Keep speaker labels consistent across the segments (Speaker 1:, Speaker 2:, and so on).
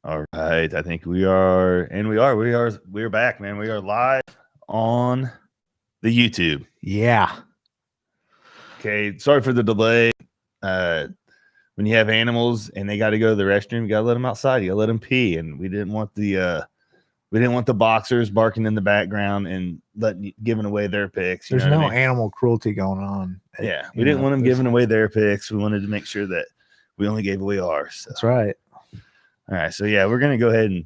Speaker 1: All right, I think we are back, man. We are live on the YouTube.
Speaker 2: Yeah.
Speaker 1: Okay, sorry for the delay. When you have animals and they got to go to the restroom, you got to let them outside. You got to let them pee, and we didn't want the boxers barking in the background and giving away their picks.
Speaker 2: There's no animal cruelty going on.
Speaker 1: Yeah, we didn't want them giving away their picks. We wanted to make sure that we only gave away ours. So.
Speaker 2: That's right.
Speaker 1: All right, so yeah, we're gonna go ahead and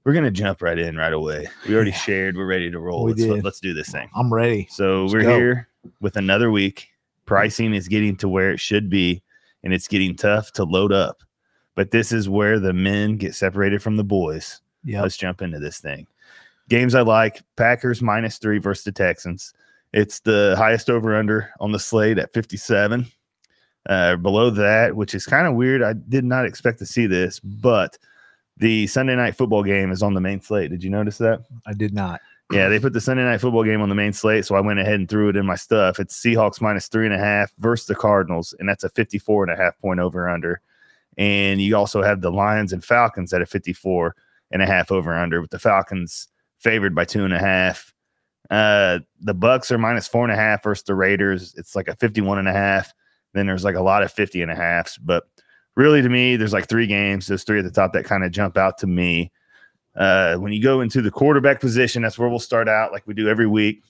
Speaker 1: we're gonna jump right in right away. We already shared. We're ready to roll. Let's do this thing.
Speaker 2: I'm ready.
Speaker 1: So we're here with another week. Pricing is getting to where it should be, and it's getting tough to load up. But this is where the men get separated from the boys.
Speaker 2: Yeah,
Speaker 1: let's jump into this thing. Games I like: Packers -3 versus the Texans. It's the highest over/under on the slate at 57. Below that, which is kind of weird. I did not expect to see this, but the Sunday night football game is on the main slate. Did you notice that?
Speaker 2: I did not.
Speaker 1: Yeah, they put the Sunday night football game on the main slate, so I went ahead and threw it in my stuff. It's Seahawks -3.5 versus the Cardinals, and that's a 54.5 point over/under. And you also have the Lions and Falcons at a 54.5 over/under, with the Falcons favored by 2.5. The Bucks are -4.5 versus the Raiders. It's like a 51.5. Then there's like a lot of 50.5s, but really to me, there's like three games, those three at the top that kind of jump out to me. When you go into the quarterback position, that's where we'll start out like we do every week.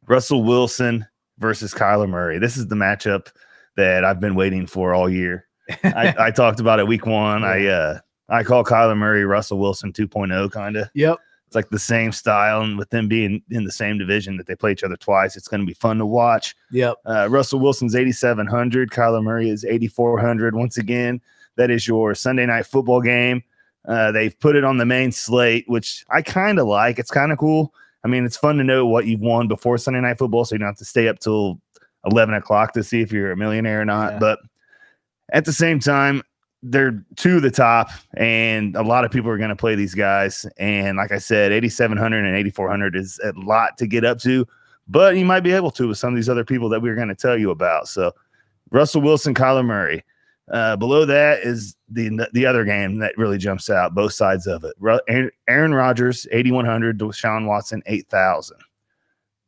Speaker 1: Russell Wilson versus Kyler Murray. This is the matchup that I've been waiting for all year. I talked about it week one. Yeah. I call Kyler Murray Russell Wilson 2.0 kind of.
Speaker 2: Yep.
Speaker 1: It's like the same style, and with them being in the same division that they play each other twice, it's going to be fun to watch.
Speaker 2: Yep.
Speaker 1: Russell Wilson's 8,700. Kyler Murray is 8,400. Once again, that is your Sunday night football game. They've put it on the main slate, which I kind of like. It's kind of cool. I mean, it's fun to know what you've won before Sunday night football, so you don't have to stay up till 11 o'clock to see if you're a millionaire or not. Yeah. But at the same time, they're to the top, and a lot of people are going to play these guys. And like I said, 8,700 and 8,400 is a lot to get up to, but you might be able to with some of these other people that we're going to tell you about. So Russell Wilson, Kyler Murray. Below that is the other game that really jumps out, both sides of it. Aaron Rodgers, 8,100, Deshaun Watson, 8,000.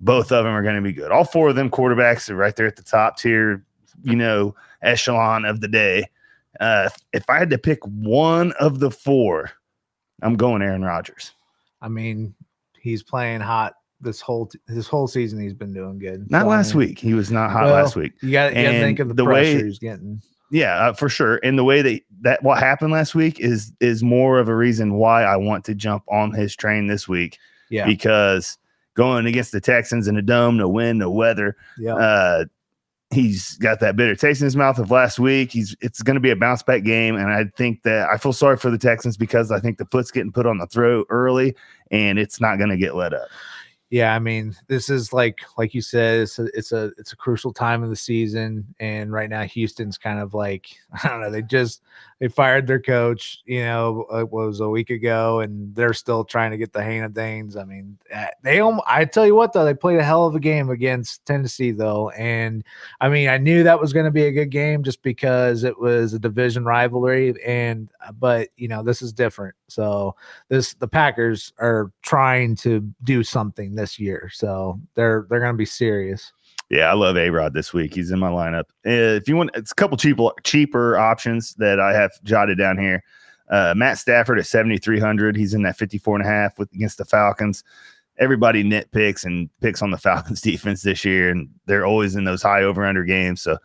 Speaker 1: Both of them are going to be good. All four of them quarterbacks are right there at the top tier, echelon of the day. If I had to pick one of the four, I'm going Aaron Rodgers.
Speaker 2: I mean, he's playing hot this whole season. He's been doing good.
Speaker 1: Not last week. He was not hot last week.
Speaker 2: You got to think of the pressure he's getting.
Speaker 1: Yeah, for sure. And the way that what happened last week is more of a reason why I want to jump on his train this week.
Speaker 2: Yeah,
Speaker 1: because going against the Texans in a dome, no wind, no weather.
Speaker 2: Yeah.
Speaker 1: He's got that bitter taste in his mouth of last week. It's going to be a bounce back game. And I think that I feel sorry for the Texans because I think the foot's getting put on the throat early and it's not going to get let up.
Speaker 2: Yeah. I mean, this is like you said, it's a crucial time of the season. And right now Houston's kind of like, I don't know, they fired their coach, it was a week ago, and they're still trying to get the hang of things. I mean, I tell you what, though, they played a hell of a game against Tennessee, though. And I mean, I knew that was going to be a good game just because it was a division rivalry. But this is different. So the Packers are trying to do something this year. So they're going to be serious.
Speaker 1: Yeah, I love A-Rod this week. He's in my lineup. If you want, it's a couple cheaper options that I have jotted down here. Matt Stafford at 7,300. He's in that 54.5 against the Falcons. Everybody nitpicks and picks on the Falcons defense this year, and they're always in those high over/under games. So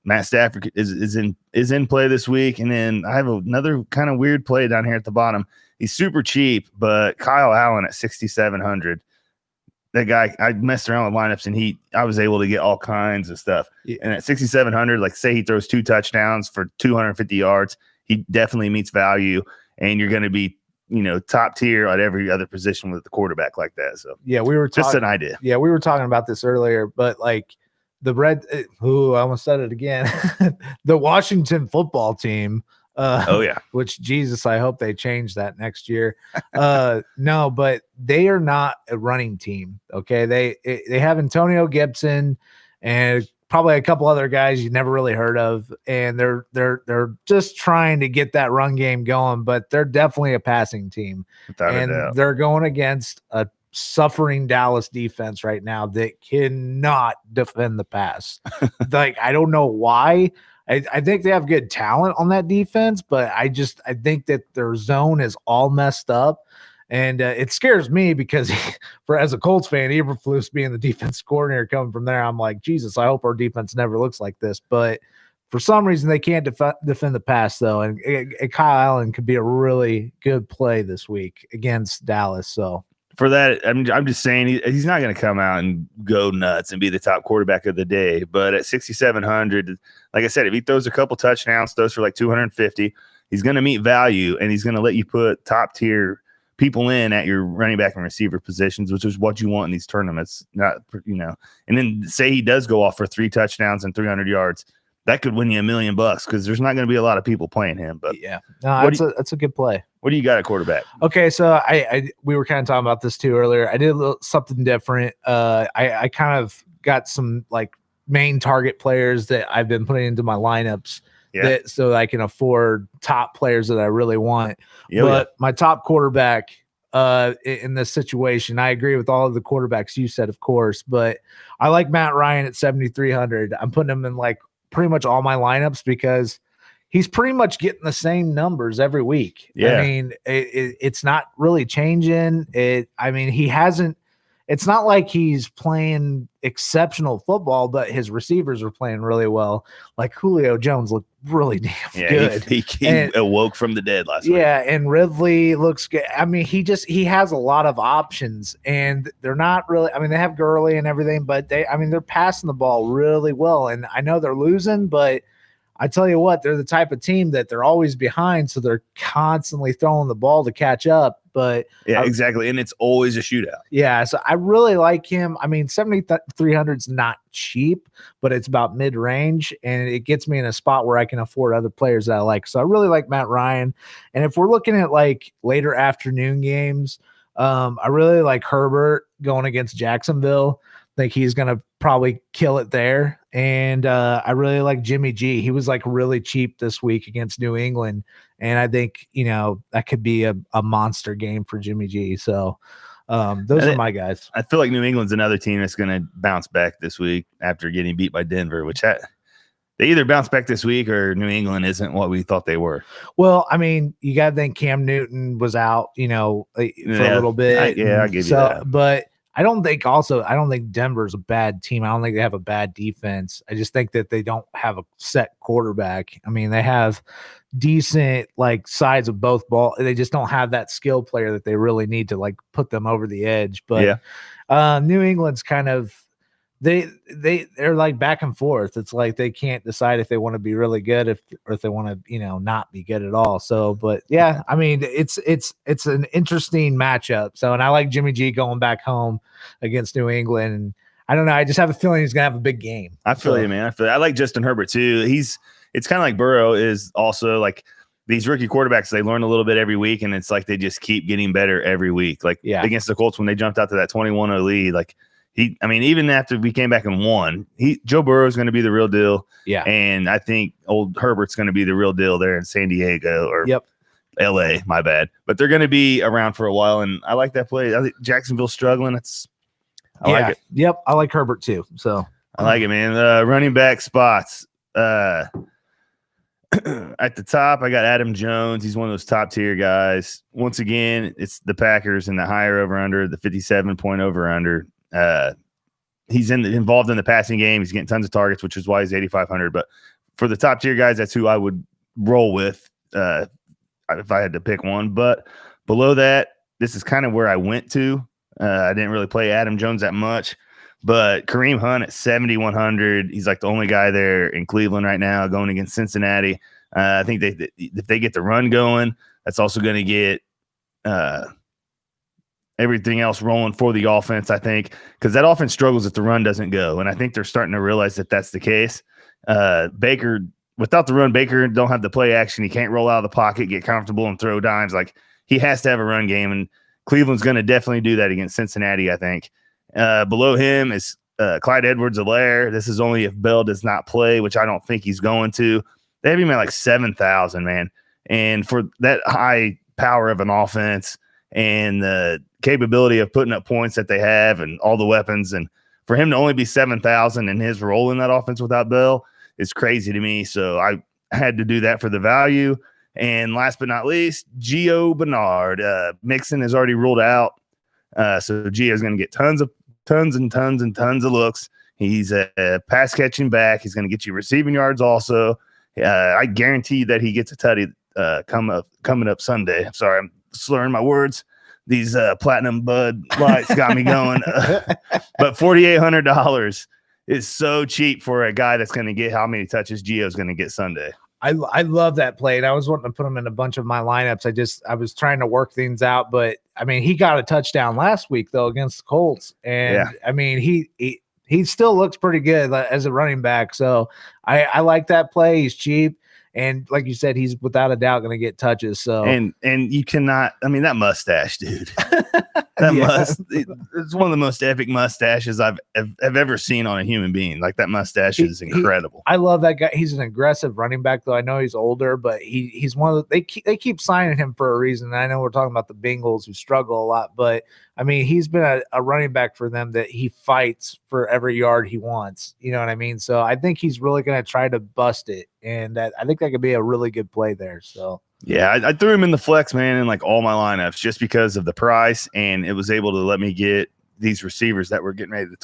Speaker 1: Matt Stafford is in play this week. And then I have another kind of weird play down here at the bottom. He's super cheap, but Kyle Allen at 6,700. That guy, I messed around with lineups and I was able to get all kinds of stuff. Yeah. And at 6,700, like say he throws 2 touchdowns for 250 yards, he definitely meets value. And you're going to be, top tier at every other position with the quarterback like that. So
Speaker 2: yeah, we were
Speaker 1: just an idea.
Speaker 2: Yeah, we were talking about this earlier, but like I almost said it again. The Washington football team. Which Jesus, I hope they change that next year. No, but they are not a running team. Okay, they have Antonio Gibson and probably a couple other guys you never really heard of, and they're just trying to get that run game going, but they're definitely a passing team.
Speaker 1: Without a doubt.
Speaker 2: They're going against a suffering Dallas defense right now that cannot defend the pass. Like, I don't know why. I think they have good talent on that defense, but I think that their zone is all messed up. And it scares me because as a Colts fan, Eberflus being the defense coordinator coming from there, I'm like, Jesus, I hope our defense never looks like this. But for some reason, they can't defend the pass, though. And Kyle Allen could be a really good play this week against Dallas. So
Speaker 1: for that, I'm just saying he's not going to come out and go nuts and be the top quarterback of the day. But at 6,700, like I said, if he throws a couple touchdowns, throws for like 250, he's going to meet value, and he's going to let you put top tier people in at your running back and receiver positions, which is what you want in these tournaments. Not, and then say he does go off for 3 touchdowns and 300 yards. That could win you $1 million because there's not going to be a lot of people playing him. But
Speaker 2: yeah, no, that's a good play.
Speaker 1: What do you got at quarterback?
Speaker 2: Okay, so we were kind of talking about this too earlier. I did something different. I kind of got some like main target players that I've been putting into my lineups. Yeah. So I can afford top players that I really want. But my top quarterback in this situation, I agree with all of the quarterbacks you said, of course, but I like Matt Ryan at 7,300. I'm putting him in like pretty much all my lineups because he's pretty much getting the same numbers every week. Yeah. I mean, it's not really changing. He hasn't. It's not like he's playing exceptional football, but his receivers are playing really well. Like Julio Jones looked really damn good.
Speaker 1: He awoke from the dead last week.
Speaker 2: Yeah, and Ridley looks good. I mean, he has a lot of options, and they're not really. I mean, they have Gurley and everything, but they're passing the ball really well. And I know they're losing, but I tell you what, they're the type of team that they're always behind, so they're constantly throwing the ball to catch up. But
Speaker 1: yeah, exactly. And it's always a shootout.
Speaker 2: Yeah. So I really like him. I mean, 7,300 is not cheap, but it's about mid-range, and it gets me in a spot where I can afford other players that I like. So I really like Matt Ryan. And if we're looking at like later afternoon games, I really like Herbert going against Jacksonville. I think he's going to probably kill it there. And I really like Jimmy G. He was like really cheap this week against New England. And I think, that could be a monster game for Jimmy G. So those are my guys.
Speaker 1: I feel like New England's another team that's going to bounce back this week after getting beat by Denver, which they either bounce back this week or New England isn't what we thought they were.
Speaker 2: Well, I mean, you got to think Cam Newton was out, for a little bit.
Speaker 1: I give you that.
Speaker 2: But I don't think Denver's a bad team. I don't think they have a bad defense. I just think that they don't have a set quarterback. I mean, they have decent like sides of both ball. They just don't have that skill player that they really need to like put them over the edge. But New England's kind of they're like back and forth. It's like they can't decide if they want to be really good or if they want to, not be good at all. So, but yeah, I mean, it's an interesting matchup. So, and I like Jimmy G going back home against New England. And I don't know. I just have a feeling he's gonna have a big game.
Speaker 1: I feel you, man. I like Justin Herbert too. It's kind of like Burrow is also like these rookie quarterbacks. They learn a little bit every week, and it's like they just keep getting better every week. Like against the Colts when they jumped out to that 21-0 lead, like. Even after we came back and won, Joe Burrow is going to be the real deal. Yeah. And I think old Herbert's going to be the real deal there in San Diego or LA, my bad. But they're going to be around for a while. And I like that play. I think Jacksonville's struggling. I like it.
Speaker 2: Yep. I like Herbert too. So
Speaker 1: I like it, man. Running back spots. At the top, I got Adam Jones. He's one of those top tier guys. Once again, it's the Packers and the higher over under, the 57-point over under. He's involved in the passing game. He's getting tons of targets, which is why he's 8,500. But for the top tier guys, that's who I would roll with if I had to pick one. But below that, this is kind of where I went to. I didn't really play Adam Jones that much, but Kareem Hunt at 7,100. He's like the only guy there in Cleveland right now going against Cincinnati. I think if they get the run going, that's also going to get everything else rolling for the offense, I think, because that offense struggles if the run doesn't go. And I think they're starting to realize that that's the case. Baker, without the run, Baker don't have the play action. He can't roll out of the pocket, get comfortable, and throw dimes. Like, he has to have a run game, and Cleveland's going to definitely do that against Cincinnati, I think. Below him is Clyde Edwards-Helaire. This is only if Bell does not play, which I don't think he's going to. They have him at like 7,000, man. And for that high power of an offense and the capability of putting up points that they have and all the weapons, and for him to only be 7,000 and his role in that offense without Bell is crazy to me. So I had to do that for the value. And last but not least, Geo Bernard. Mixon is already ruled out. So Gio is going to get tons of looks. He's a pass catching back. He's going to get you receiving yards also. I guarantee that he gets a tutty coming up Sunday. I'm sorry, I'm slurring my words. These platinum Bud Lights got me going. But $4,800 is so cheap for a guy that's going to get how many touches Gio's going to get Sunday.
Speaker 2: I love that play, and I was wanting to put him in a bunch of my lineups. I was trying to work things out, but I mean, he got a touchdown last week though against the Colts, and I mean, he still looks pretty good as a running back. So I like that play. He's cheap, and like you said, he's without a doubt going to get touches. So
Speaker 1: and you cannot. I mean, that mustache, dude. It's one of the most epic mustaches I've ever seen on a human being. Like, that mustache is incredible.
Speaker 2: I love that guy. He's an aggressive running back, though. I know he's older, but he's one of the, they keep signing him for a reason. I know we're talking about the Bengals who struggle a lot, but I mean, he's been a running back for them that he fights for every yard he wants. You know what I mean? So I think he's really going to try to bust it, and I think that could be a really good play there. So.
Speaker 1: Yeah, I threw him in the flex, man, in like all my lineups just because of the price, and it was able to let me get these receivers that we're getting ready to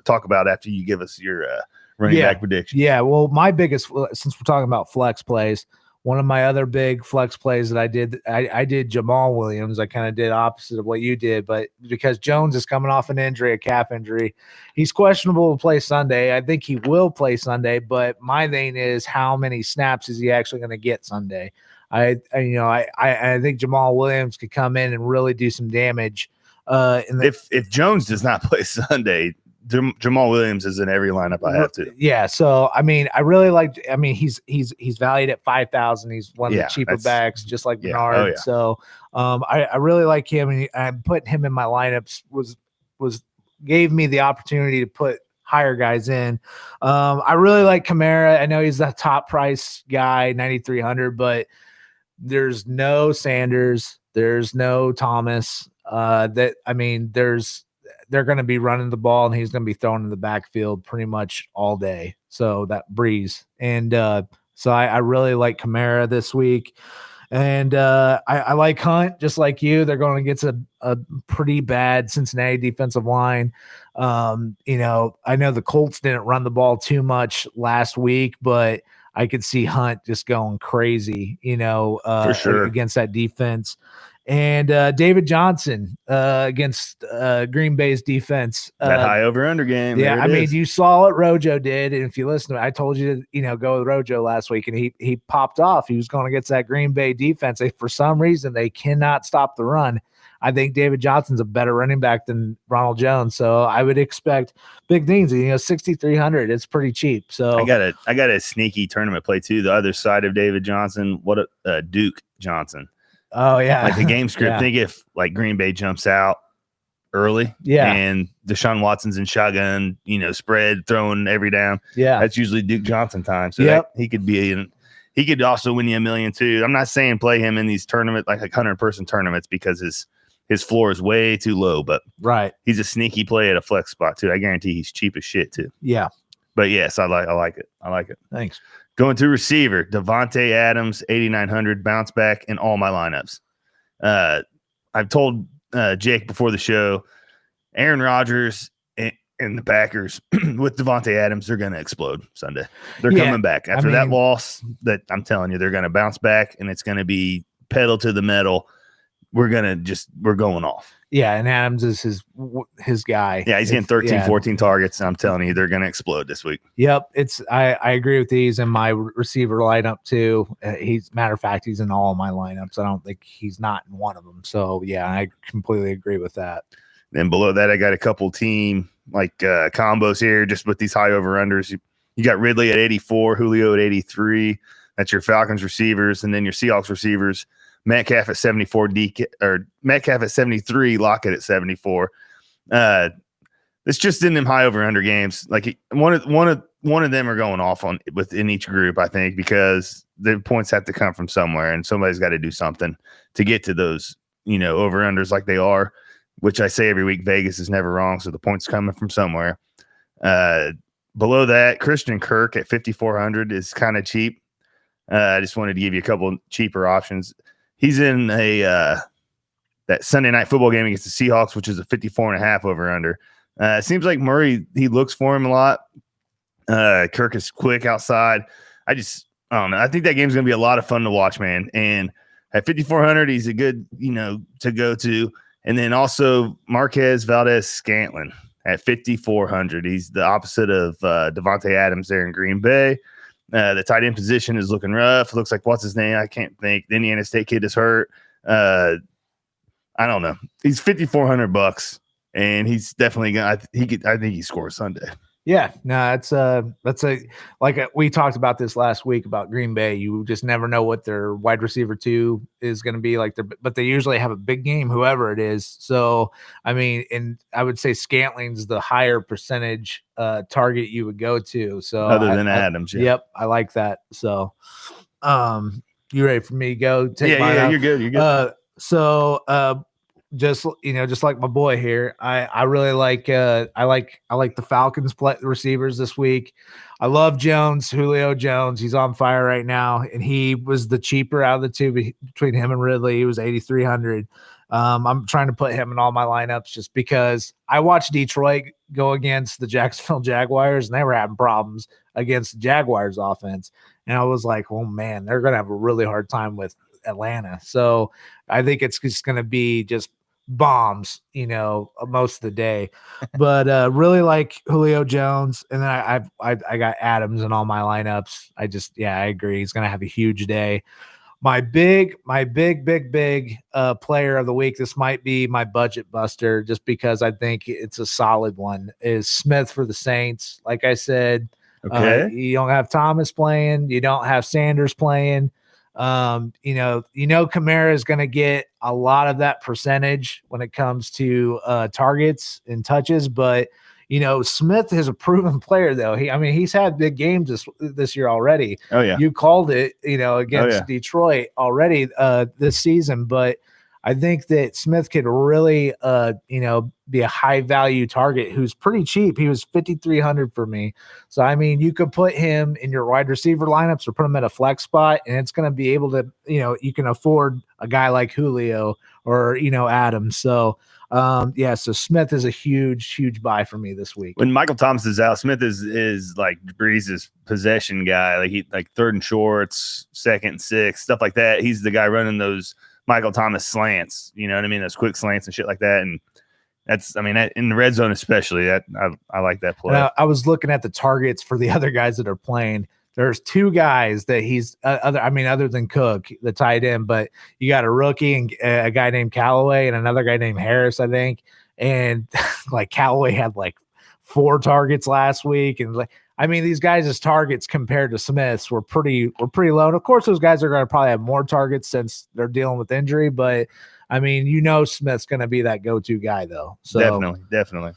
Speaker 1: talk about after you give us your running back prediction.
Speaker 2: Yeah, well, my biggest, since we're talking about flex plays, one of my other big flex plays that I did Jamal Williams. I kind of did opposite of what you did, but because Jones is coming off an injury, a calf injury, he's questionable to play Sunday. I think he will play Sunday, but my thing is, how many snaps is he actually going to get Sunday? I think Jamal Williams could come in and really do some damage.
Speaker 1: If Jones does not play Sunday, Jamal Williams is in every lineup I have to.
Speaker 2: Yeah, so I mean, I really like. I mean, he's valued at 5,000. He's one of the cheaper backs, just like Bernard.
Speaker 1: Oh, yeah.
Speaker 2: So I really like him, and I'm putting him in my lineups. Gave me the opportunity to put higher guys in. I really like Kamara. I know he's the top price guy, 9,300, but there's no Sanders, there's no Thomas. They're going to be running the ball, and he's going to be thrown in the backfield pretty much all day. So that Breeze. And so I really like Kamara this week. And I like Hunt, just like you. They're going against a pretty bad Cincinnati defensive line. I know the Colts didn't run the ball too much last week, but I could see Hunt just going crazy,
Speaker 1: for sure,
Speaker 2: against that defense. And David Johnson against Green Bay's defense.
Speaker 1: That high over-under game.
Speaker 2: Yeah, I mean, you saw what Rojo did. And if you listen to it, I told you to, go with Rojo last week, and he popped off. He was going against that Green Bay defense. For some reason, they cannot stop the run. I think David Johnson's a better running back than Ronald Jones. So I would expect big things. 6,300. It's pretty cheap. So
Speaker 1: I got a sneaky tournament play too. The other side of David Johnson, Duke Johnson.
Speaker 2: Oh yeah.
Speaker 1: Like the game script. Think if like Green Bay jumps out early.
Speaker 2: Yeah.
Speaker 1: And Deshaun Watson's in shotgun, spread throwing every down.
Speaker 2: Yeah.
Speaker 1: That's usually Duke Johnson time. So he could also win you $1 million too. I'm not saying play him in these tournaments, like 100-person tournaments, because his floor is way too low, but he's a sneaky play at a flex spot too. I guarantee he's cheap as shit too.
Speaker 2: Yeah.
Speaker 1: But yes, I like it.
Speaker 2: Thanks.
Speaker 1: Going to receiver, Devontae Adams, 8,900, bounce back in all my lineups. I've told Jake before the show, Aaron Rodgers and the Packers with Devontae Adams, they're going to explode Sunday. They're coming back after that loss. That I'm telling you, they're going to bounce back, and it's going to be pedal to the metal. We're going off.
Speaker 2: Yeah, and Adams is his guy.
Speaker 1: Yeah, he's getting 13, 14 targets, and I'm telling you, they're going to explode this week.
Speaker 2: Yep, I agree with these in my receiver lineup too. Matter of fact, he's in all of my lineups. I don't think he's not in one of them. So yeah, I completely agree with that.
Speaker 1: Then below that, I got a couple team combos here, just with these high over unders. You got Ridley at 84, Julio at 83. That's your Falcons receivers, and then your Seahawks receivers. Metcalf at 74, Metcalf at 73, Lockett at 74. This it's just in them high over under games. Like one of them are going off on within each group, I think, because the points have to come from somewhere, and somebody's got to do something to get to those, over unders like they are, which I say every week, Vegas is never wrong. So the points coming from somewhere. Below that, Christian Kirk at 5,400 is kind of cheap. I just wanted to give you a couple cheaper options. He's in that Sunday night football game against the Seahawks, which is a 54.5 over under. It seems like Murray, he looks for him a lot. Kirk is quick outside. I don't know. I think that game's going to be a lot of fun to watch, man. And at 5,400, he's a good, to go to. And then also Marquez Valdez-Scantling at 5,400. He's the opposite of Devontae Adams there in Green Bay. The tight end position is looking rough. It looks like, what's his name? I can't think. The Indiana State kid is hurt. I don't know. He's $5,400, and he's definitely gonna. I think he scores Sunday.
Speaker 2: Yeah, no, that's we talked about this last week about Green Bay. You just never know what their wide receiver 2 is going to be like. But they usually have a big game, whoever it is. So I mean, and I would say Scantling's the higher percentage target you would go to. So
Speaker 1: other than Adams, yeah.
Speaker 2: Yep, I like that. So, you ready for me to go? Take mine out?
Speaker 1: You're good. You're good.
Speaker 2: Just like my boy here, I really like I like the Falcons receivers this week. I love Julio Jones. He's on fire right now, and he was the cheaper out of the two between him and Ridley. He was 8,300. I'm trying to put him in all my lineups just because I watched Detroit go against the Jacksonville Jaguars, and they were having problems against the Jaguars offense, and I was like, oh man, they're gonna have a really hard time with Atlanta. So I think it's just gonna be just bombs, most of the day, but really like Julio Jones. And then I got Adams in all my lineups. I agree. He's going to have a huge day. My big player of the week, this might be my budget buster just because I think it's a solid one, is Smith for the Saints. Like I said,
Speaker 1: okay.
Speaker 2: You don't have Thomas playing. You don't have Sanders playing. Kamara is going to get a lot of that percentage when it comes to targets and touches, but Smith is a proven player though. He's had big games this year already.
Speaker 1: Oh yeah.
Speaker 2: You called it, against Detroit already this season, but I think that Smith could really, be a high value target who's pretty cheap. He was 5,300 for me. So, you could put him in your wide receiver lineups or put him at a flex spot, and it's going to be able to, you can afford a guy like Julio or, Adams. So, so Smith is a huge buy for me this week.
Speaker 1: When Michael Thomas is out, Smith is like Breeze's possession guy. Like third and shorts, second and 6, stuff like that. He's the guy running those Michael Thomas slants, you know what I mean? Those quick slants and shit like that. And that's, in the red zone, especially that I like that play.
Speaker 2: I was looking at the targets for the other guys that are playing. There's 2 guys that he's other than Cook, the tight end, but you got a rookie and a guy named Callaway and another guy named Harris, I think. And like Callaway had like 4 targets last week. And these guys' targets compared to Smith's were pretty low. And of course, those guys are going to probably have more targets since they're dealing with injury. But Smith's going to be that go-to guy though. So
Speaker 1: definitely.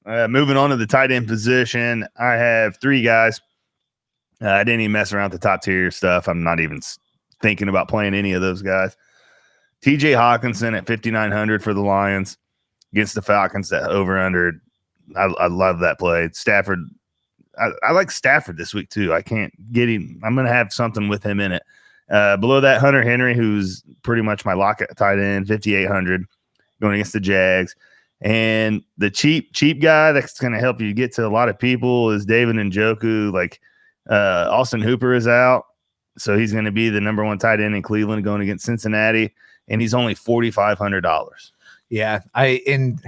Speaker 1: Moving on to the tight end position, I have 3 guys. I didn't even mess around with the top tier stuff. I'm not even thinking about playing any of those guys. TJ Hawkinson at 5,900 for the Lions against the Falcons. That over under. I love that play. Stafford. I like Stafford this week too. I can't get him. I'm going to have something with him in it. Below that, Hunter Henry, who's pretty much my lock at tight end, 5,800 going against the Jags. And the cheap guy that's going to help you get to a lot of people is David Njoku. Like Austin Hooper is out, so he's going to be the number 1 tight end in Cleveland going against Cincinnati, and he's only $4,500.
Speaker 2: Yeah,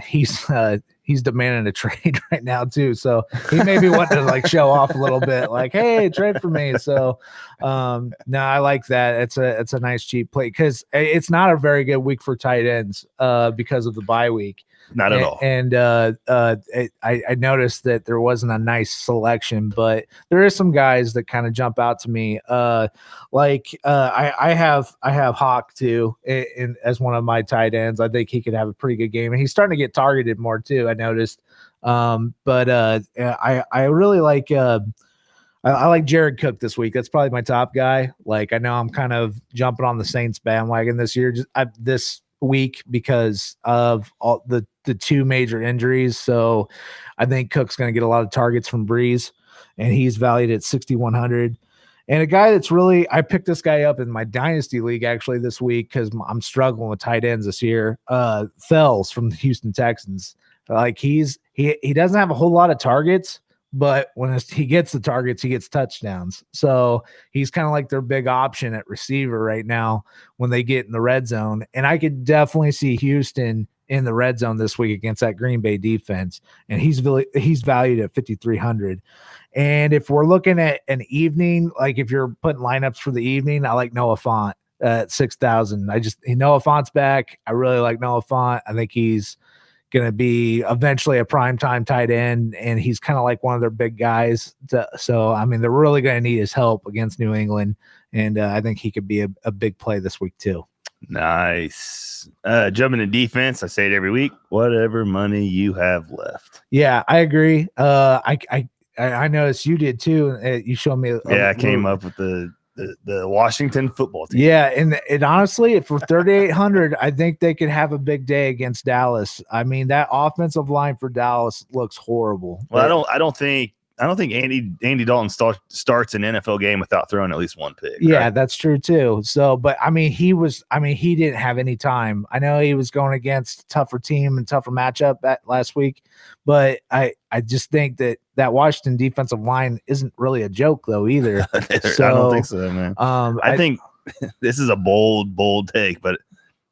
Speaker 2: he's demanding a trade right now too. So he may be wanting to like show off a little bit, like, hey, trade for me. So no, I like that. It's a nice cheap play because it's not a very good week for tight ends because of the bye week.
Speaker 1: Not at all.
Speaker 2: And I noticed that there wasn't a nice selection, but there is some guys that kind of jump out to me. I have Hawk too as one of my tight ends. I think he could have a pretty good game, and he's starting to get targeted more too. I noticed I really like I like Jared Cook this week. That's probably my top guy. Like, I know I'm kind of jumping on the Saints bandwagon this year, this week, because of all the two major injuries. So I think Cook's going to get a lot of targets from Breeze, and he's valued at 6,100. And a guy that's really, I picked this guy up in my dynasty league actually this week because I'm struggling with tight ends this year. Fells from the Houston Texans. Like, he doesn't have a whole lot of targets, but when he gets the targets, he gets touchdowns. So he's kind of like their big option at receiver right now when they get in the red zone. And I could definitely see Houston in the red zone this week against that Green Bay defense. And he's valued at 5,300. And if we're looking at an evening, like if you're putting lineups for the evening, I like Noah Fant at 6,000. Noah Fant's back. I really like Noah Fant. I think he's going to be eventually a primetime tight end, and he's kind of like one of their big guys. So, I mean, they're really going to need his help against New England, and I think he could be a big play this week too.
Speaker 1: Nice. Jumping to defense, I say it every week, whatever money you have left.
Speaker 2: Yeah, I agree. I noticed you did too. You showed me.
Speaker 1: I came up with the Washington football team.
Speaker 2: Yeah, and honestly, for 3,800, I think they could have a big day against Dallas. I mean, that offensive line for Dallas looks horrible.
Speaker 1: Well, I don't think Andy Dalton starts an NFL game without throwing at least one pick.
Speaker 2: Yeah,
Speaker 1: right?
Speaker 2: That's true too. So, but I mean, he didn't have any time. I know he was going against a tougher team and tougher matchup last week, but I just think that Washington defensive line isn't really a joke though either.
Speaker 1: So, I don't think so, man. I think this is a bold take, but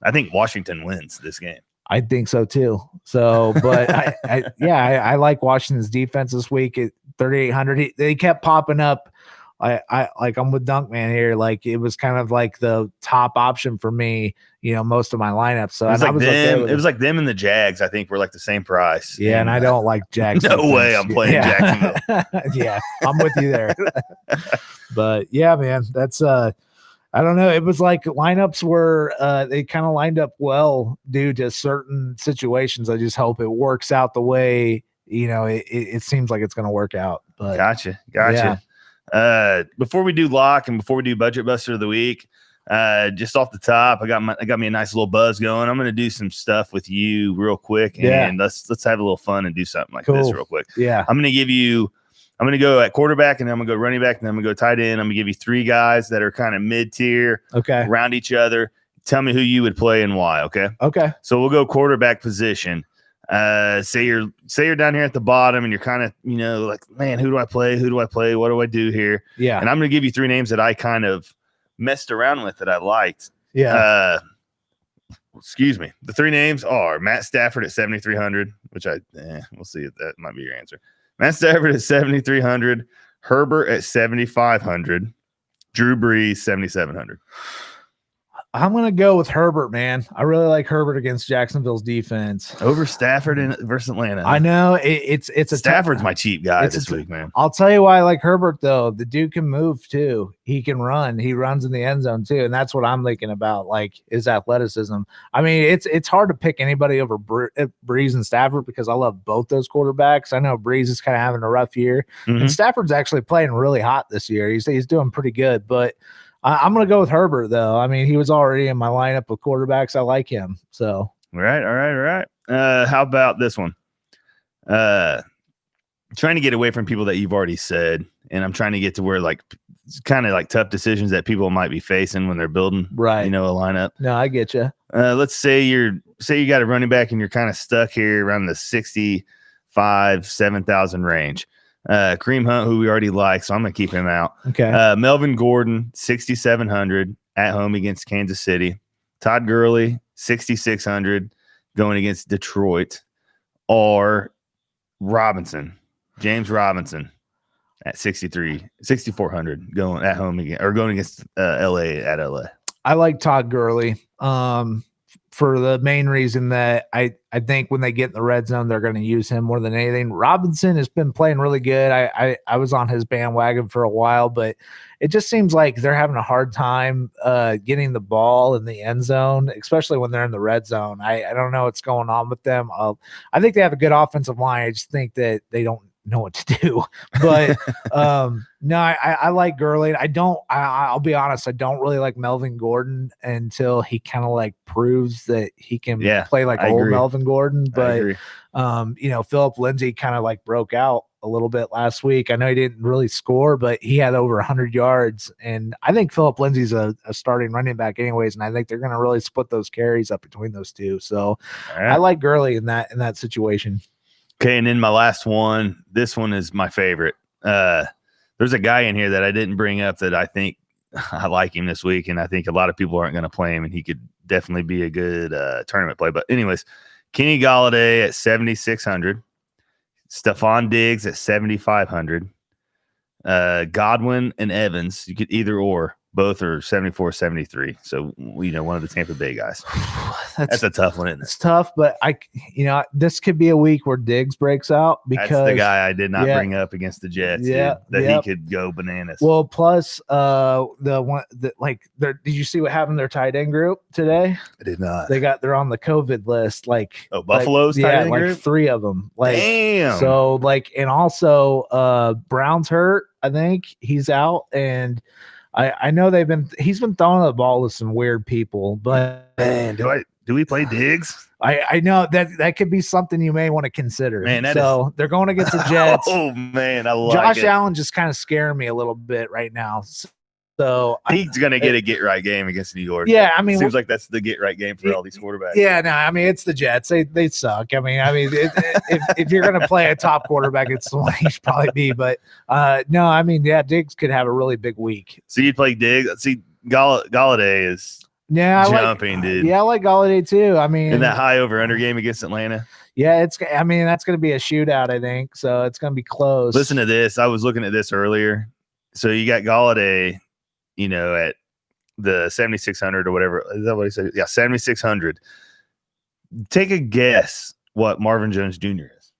Speaker 1: I think Washington wins this game.
Speaker 2: I think so too. So, but I like Washington's defense this week at 3,800. They kept popping up. I'm with Dunkman here. Like, it was kind of like the top option for me, most of my lineups. So
Speaker 1: it was like them and the Jags, I think, were like the same price.
Speaker 2: Yeah, and I don't like Jags.
Speaker 1: No defense. Way I'm playing Jacksonville.
Speaker 2: Yeah, I'm with you there. But yeah, man, that's I don't know. It was like lineups were they kind of lined up well due to certain situations. I just hope it works out the way it seems like it's going to work out. But
Speaker 1: gotcha. Yeah. Before we do lock and before we do budget buster of the week, just off the top, I got me a nice little buzz going. I'm going to do some stuff with you real quick, and let's have a little fun and do something like this real quick.
Speaker 2: Yeah,
Speaker 1: I'm going to go at quarterback, and then I'm going to go running back, and then I'm going to go tight end. I'm going to give you three guys that are kind of mid-tier, around each other. Tell me who you would play and why, okay?
Speaker 2: Okay.
Speaker 1: So we'll go quarterback position. Say you're down here at the bottom, and you're kind of, like, man, who do I play? What do I do here?
Speaker 2: Yeah.
Speaker 1: And I'm going to give you three names that I kind of messed around with that I liked.
Speaker 2: Yeah.
Speaker 1: Excuse me. The three names are Matt Stafford at 7,300, which we'll see if that might be your answer. Matt Stafford at 7,300, Herbert at 7,500, Drew Brees 7,700.
Speaker 2: I'm going to go with Herbert, man. I really like Herbert against Jacksonville's defense.
Speaker 1: Over Stafford versus Atlanta.
Speaker 2: I know. It's a
Speaker 1: Stafford's my cheap guy this week, man.
Speaker 2: I'll tell you why I like Herbert, though. The dude can move, too. He can run. He runs in the end zone, too. And that's what I'm thinking about, like, his athleticism. I mean, it's hard to pick anybody over Breeze and Stafford because I love both those quarterbacks. I know Breeze is kind of having a rough year. Mm-hmm. And Stafford's actually playing really hot this year. He's doing pretty good, but I'm going to go with Herbert, though. I mean, he was already in my lineup of quarterbacks. I like him. So,
Speaker 1: all right. How about this one? Trying to get away from people that you've already said, and I'm trying to get to where, like, kind of like tough decisions that people might be facing when they're building, a lineup.
Speaker 2: No, I get you.
Speaker 1: Let's say you got a running back and you're kind of stuck here around the 7,000 range. Kareem Hunt, who we already like, so I'm going to keep him out.
Speaker 2: Okay.
Speaker 1: Melvin Gordon, 6,700 at home against Kansas City. Todd Gurley, 6,600 going against Detroit. Or James Robinson at 6,400 going at home again, or going against LA at LA.
Speaker 2: I like Todd Gurley. for the main reason that I think when they get in the red zone, they're going to use him more than anything. Robinson has been playing really good. I was on his bandwagon for a while, but it just seems like they're having a hard time getting the ball in the end zone, especially when they're in the red zone. I don't know what's going on with them. I think they have a good offensive line. I just think that they don't know what to do. But no, I like Gurley. I'll be honest, I don't really like Melvin Gordon until he kind of like proves that he can play like old Melvin Gordon. But Philip Lindsay kind of like broke out a little bit last week. I know he didn't really score, but he had over 100 yards. And I think Philip Lindsay's a starting running back anyways, and I think they're going to really split those carries up between those two. So I like Gurley in that situation.
Speaker 1: Okay, and then my last one, this one is my favorite. There's a guy in here that I didn't bring up that I think I like him this week, and I think a lot of people aren't going to play him, and he could definitely be a good tournament play. But anyways, Kenny Goliday at 7,600, Stephon Diggs at 7,500, Godwin and Evans. You could either or. Both are 74, 73. So, one of the Tampa Bay guys. That's a tough one, isn't it?
Speaker 2: It's tough, but this could be a week where Diggs breaks out because
Speaker 1: that's the guy I did not bring up against the Jets. He could go bananas.
Speaker 2: Well, plus did you see what happened to their tight end group today?
Speaker 1: I did not.
Speaker 2: They're on the COVID list.
Speaker 1: Buffalo's tight end group?
Speaker 2: 3 of them.
Speaker 1: Damn.
Speaker 2: So and also Brown's hurt. I think he's out, and I know he's been throwing the ball to some weird people, but
Speaker 1: man, do we play Diggs?
Speaker 2: I know that could be something you may want to consider. Man, they're going against the Jets.
Speaker 1: Oh man, I like
Speaker 2: Josh Allen just kind of scaring me a little bit right now. So
Speaker 1: he's gonna get a get-right game against New York.
Speaker 2: Yeah, I mean,
Speaker 1: seems like that's the get-right game for all these quarterbacks.
Speaker 2: Yeah, no, I mean it's the Jets. They suck. I mean, if you're gonna play a top quarterback, it's the one he should probably be. But no, I mean, Diggs could have a really big week.
Speaker 1: So you'd play Diggs. See, Goliday is jumping, dude.
Speaker 2: Yeah, I like Goliday too. I mean,
Speaker 1: in that high over-under game against Atlanta.
Speaker 2: Yeah, that's gonna be a shootout. I think so. It's gonna be close.
Speaker 1: Listen to this. I was looking at this earlier. So you got Goliday. At the 7,600 or whatever. Is that what he said? Yeah, 7,600. Take a guess what Marvin Jones Jr. is.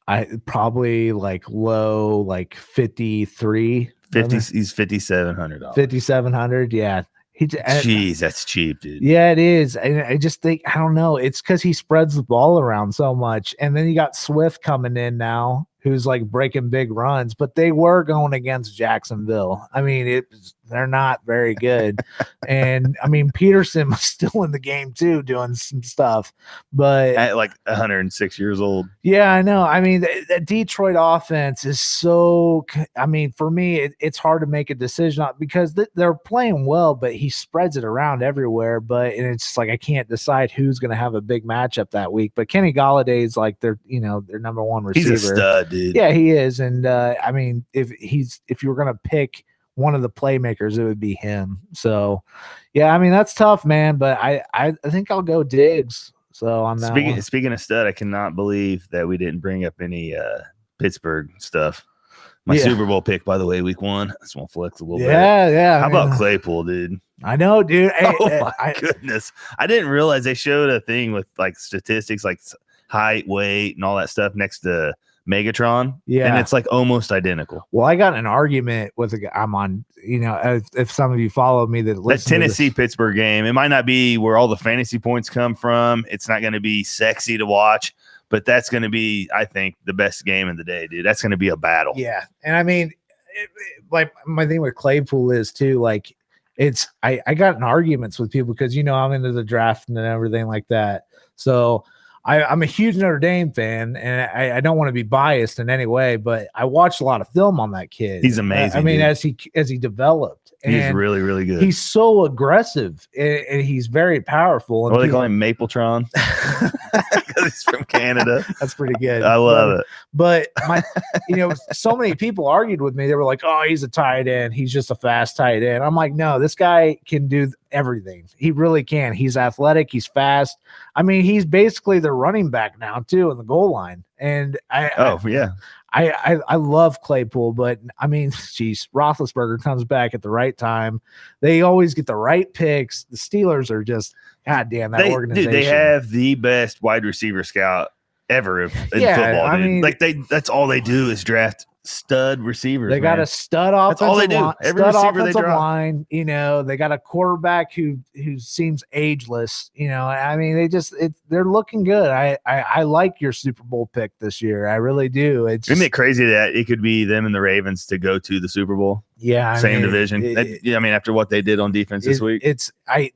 Speaker 2: I probably low 53.
Speaker 1: 50. He's $5,700.
Speaker 2: 5,700. Yeah.
Speaker 1: Jeez, that's cheap, dude.
Speaker 2: Yeah, it is. And I just think, I don't know. It's because he spreads the ball around so much. And then you got Swift coming in now, who's breaking big runs, but they were going against Jacksonville. I mean, they're not very good. And I mean, Peterson was still in the game too, doing some stuff, but
Speaker 1: at 106 years old.
Speaker 2: Yeah, I know. I mean, the Detroit offense is so, I mean, for me, it's hard to make a decision because they're playing well, but he spreads it around everywhere. And it's just I can't decide who's going to have a big matchup that week. But Kenny Goliday is their number one receiver.
Speaker 1: He's a stud, dude.
Speaker 2: Yeah, he is. And I mean, if you were going to pick one of the playmakers, it would be him. So, yeah, I mean, that's tough, man. But I think I'll go Diggs. So on that
Speaker 1: speaking of stud, I cannot believe that we didn't bring up any Pittsburgh stuff. My Super Bowl pick, by the way, week 1. I just want to flex a little bit.
Speaker 2: Yeah.
Speaker 1: How about Claypool, dude?
Speaker 2: I know, dude.
Speaker 1: My goodness. I didn't realize they showed a thing with statistics, height, weight, and all that stuff next to Megatron. Yeah. And it's almost identical.
Speaker 2: Well, I got an argument with a guy I'm on, if some of you follow me that
Speaker 1: Tennessee Pittsburgh game, it might not be where all the fantasy points come from. It's not going to be sexy to watch, but that's going to be, I think, the best game of the day, dude. That's going to be a battle.
Speaker 2: Yeah. And I mean, my thing with Claypool is too, I got in arguments with people because, I'm into the draft and everything like that. So I'm a huge Notre Dame fan, and I don't want to be biased in any way, but I watched a lot of film on that kid.
Speaker 1: He's amazing.
Speaker 2: I mean, dude. as he developed,
Speaker 1: he's really, really good.
Speaker 2: He's so aggressive, and he's very powerful.
Speaker 1: What do they call him? Mapletron? Because he's from Canada.
Speaker 2: That's pretty good.
Speaker 1: I love it.
Speaker 2: But so many people argued with me. They were like, "Oh, he's a tight end. He's just a fast tight end." I'm like, "No, this guy can do everything. He really can. He's athletic. He's fast. I mean, he's basically the running back now too in the goal line. And I love Claypool, but I mean, geez, Roethlisberger comes back at the right time. They always get the right picks. The Steelers are just, goddamn, that organization.
Speaker 1: Dude, they have the best wide receiver scout ever in football. I mean, like that's all they do is draft stud receivers.
Speaker 2: They got a stud offensive
Speaker 1: all they do.
Speaker 2: line.
Speaker 1: Every
Speaker 2: Stud
Speaker 1: receiver
Speaker 2: offensive
Speaker 1: they drop.
Speaker 2: line. You know, they got a quarterback who seems ageless. You know, I mean, they're looking good. I like your Super Bowl pick this year. I really do.
Speaker 1: Isn't it crazy that it could be them and the Ravens to go to the Super Bowl?
Speaker 2: Yeah,
Speaker 1: same division. I mean, after what they did on defense this week,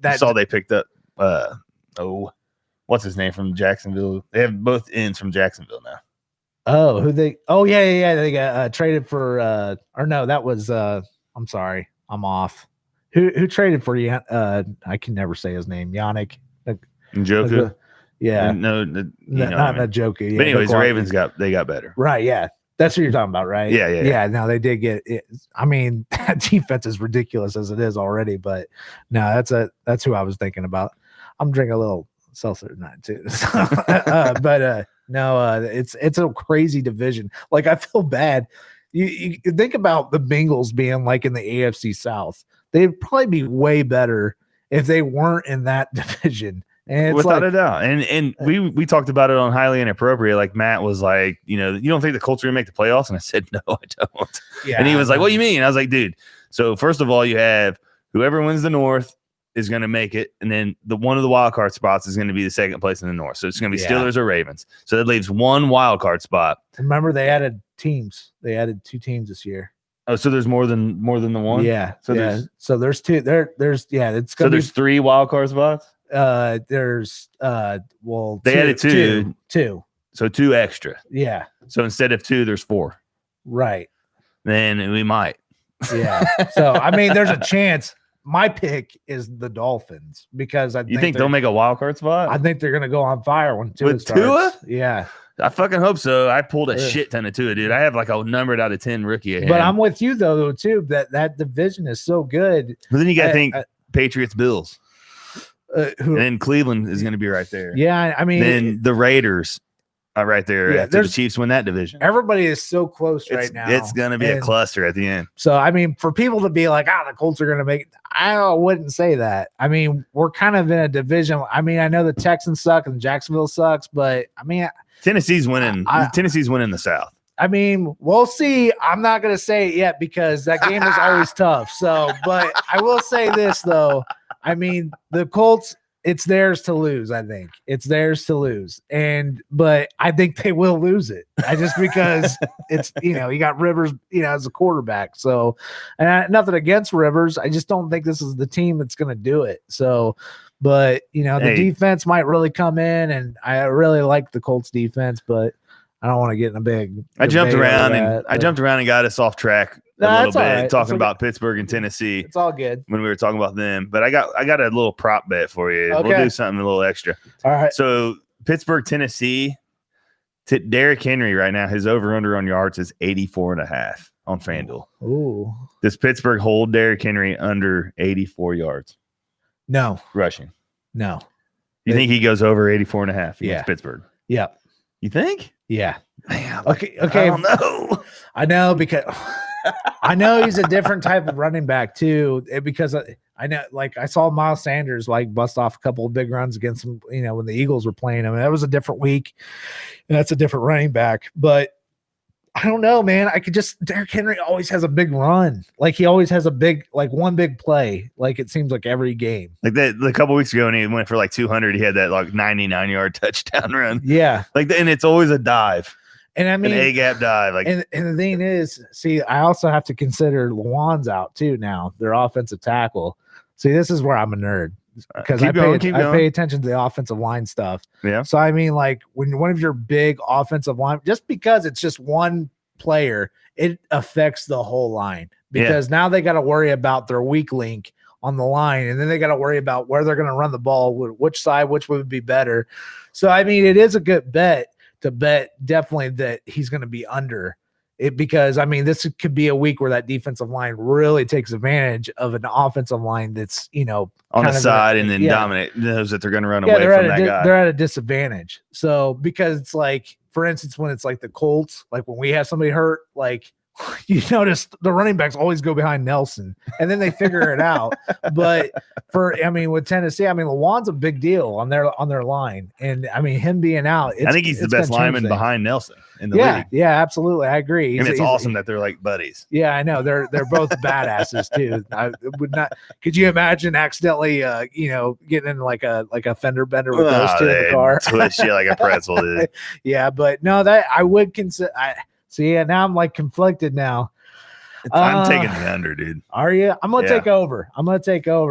Speaker 1: that's all they picked up. What's his name from Jacksonville? They have both ends from Jacksonville now.
Speaker 2: Oh, they got traded for or no, that was I'm sorry, I'm off. Who traded for you? I can never say his name. Yannick
Speaker 1: Njoku.
Speaker 2: Yeah.
Speaker 1: Not
Speaker 2: Njoku. Yeah,
Speaker 1: but anyways, the Ravens got better.
Speaker 2: Right, yeah. That's what you're talking about, right?
Speaker 1: Yeah.
Speaker 2: No, they did get it. I mean, that defense is ridiculous as it is already, but no, that's who I was thinking about. I'm drinking a little seltzer tonight too. No, it's a crazy division. Like, I feel bad. You think about the Bengals being like in the AFC South. They'd probably be way better if they weren't in that division. And it's
Speaker 1: without a doubt. And we talked about it on Highly Inappropriate. Like, Matt was like, you don't think the Colts are gonna make the playoffs? And I said, no, I don't. Yeah. And he was like, what do you mean? And I was like, dude, so first of all, you have whoever wins the North is going to make it, and then one of the wild card spots is going to be the second place in the North. So it's going to be Steelers or Ravens. So that leaves one wild card spot.
Speaker 2: Remember, they added teams. They added 2 teams this year.
Speaker 1: Oh, so there's more than the one.
Speaker 2: Yeah. So there's 2. There's it's going.
Speaker 1: So there's 3 wild card spots.
Speaker 2: There's
Speaker 1: they added 2. So 2 extra.
Speaker 2: Yeah.
Speaker 1: So instead of 2, there's 4.
Speaker 2: Right.
Speaker 1: Then we might.
Speaker 2: Yeah. So I mean, there's a chance. My pick is the Dolphins because
Speaker 1: you think they'll make a wild card spot?
Speaker 2: I think they're going to go on fire when Tua starts.
Speaker 1: Tua?
Speaker 2: Yeah.
Speaker 1: I fucking hope so. I pulled a shit ton of Tua, dude. I have like a numbered out of 10 rookie ahead.
Speaker 2: But I'm with you though too, that division is so good.
Speaker 1: But then you got to think Patriots, Bills. And then Cleveland is going to be right there.
Speaker 2: Yeah, I mean.
Speaker 1: Then the Raiders are right there after the Chiefs win that division.
Speaker 2: Everybody is so close right now.
Speaker 1: It's going to be a cluster at the end.
Speaker 2: So, I mean, for people to be like, the Colts are going to make it, I wouldn't say that. I mean, we're kind of in a division. I mean, I know the Texans suck and Jacksonville sucks, but I mean,
Speaker 1: Tennessee's winning. Tennessee's winning the South.
Speaker 2: I mean, we'll see. I'm not going to say it yet because that game is always tough. So, but I will say this though. I mean, the Colts, it's theirs to lose. I think it's theirs to lose. But I think they will lose it. Just because it's, you got Rivers, as a quarterback. So, and nothing against Rivers. I just don't think this is the team that's going to do it. So, but the defense might really come in, and I really like the Colts defense, but I don't want to get in a big.
Speaker 1: I jumped around and got us off track a little bit, talking about Pittsburgh and Tennessee.
Speaker 2: It's all good
Speaker 1: when we were talking about them, but I got a little prop bet for you. Okay. We'll do something a little extra.
Speaker 2: All right.
Speaker 1: So Pittsburgh, Tennessee, Derrick Henry right now, his over/under on yards is 84.5 on Fanduel.
Speaker 2: Ooh.
Speaker 1: Does Pittsburgh hold Derrick Henry under 84 yards?
Speaker 2: No.
Speaker 1: Rushing?
Speaker 2: No.
Speaker 1: You think he goes over 84.5 against Pittsburgh?
Speaker 2: Yeah.
Speaker 1: You think?
Speaker 2: Yeah.
Speaker 1: Man,
Speaker 2: okay.
Speaker 1: I don't know.
Speaker 2: I know because I know he's a different type of running back too. Because I know, like, I saw Miles Sanders like bust off a couple of big runs against him. When the Eagles were playing him, and that was a different week, and that's a different running back. But I don't know, man. Derrick Henry always has a big run. Like, he always has one big play. Like, it seems like every game.
Speaker 1: Like that a couple weeks ago, and he went for like 200. He had that like 99-yard touchdown run.
Speaker 2: Yeah.
Speaker 1: And it's always a dive.
Speaker 2: And I mean,
Speaker 1: an A-gap dive.
Speaker 2: And the thing is, see, I also have to consider Lewan's out too now, their offensive tackle. See, this is where I'm a nerd. Because I pay attention to the offensive line stuff.
Speaker 1: Yeah.
Speaker 2: So I mean, like, when one of your big offensive line, just because it's just one player, it affects the whole line. Because now they got to worry about their weak link on the line, and then they got to worry about where they're going to run the ball, which side, which would be better. So I mean, it is a good bet to bet definitely that he's going to be under because I mean, this could be a week where that defensive line really takes advantage of an offensive line that's,
Speaker 1: on the side and then dominate, knows that they're going to run away
Speaker 2: from
Speaker 1: that guy.
Speaker 2: They're at a disadvantage. So because it's like, for instance, when it's like the Colts, like when we have somebody hurt, like you notice the running backs always go behind Nelson and then they figure it out. But with Tennessee, Lawan's a big deal on their line. And him being out,
Speaker 1: I think he's the best lineman behind Nelson in the league.
Speaker 2: Yeah, absolutely. I agree.
Speaker 1: And it's awesome that they're like buddies.
Speaker 2: Yeah, I know. They're both badasses too. I would not. Could you imagine accidentally, getting in like a fender bender with those two in the car?
Speaker 1: Twist you like a pretzel, dude.
Speaker 2: Yeah, but no, that I would consider. See, now I'm like conflicted now.
Speaker 1: I'm taking the under, dude.
Speaker 2: Are you? I'm gonna take over.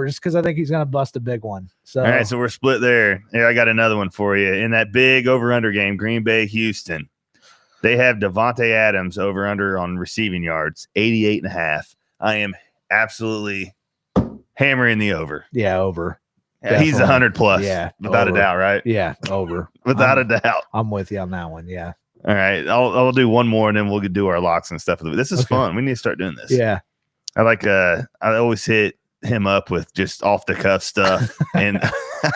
Speaker 2: Just because I think he's gonna bust a big one. So
Speaker 1: all right, so we're split there. Here, I got another one for you. In that big over-under game, Green Bay, Houston, they have Devontae Adams over-under on receiving yards, 88.5. I am absolutely hammering the over.
Speaker 2: Yeah, over.
Speaker 1: Yeah, he's 100 plus.
Speaker 2: Yeah,
Speaker 1: without
Speaker 2: over.
Speaker 1: a doubt, right?
Speaker 2: Yeah, over.
Speaker 1: Without a doubt.
Speaker 2: I'm with you on that one. Yeah.
Speaker 1: All right, I'll do one more and then we'll do our locks and stuff. This is fun. We need to start doing this.
Speaker 2: Yeah,
Speaker 1: I always hit him up with just off the cuff stuff, and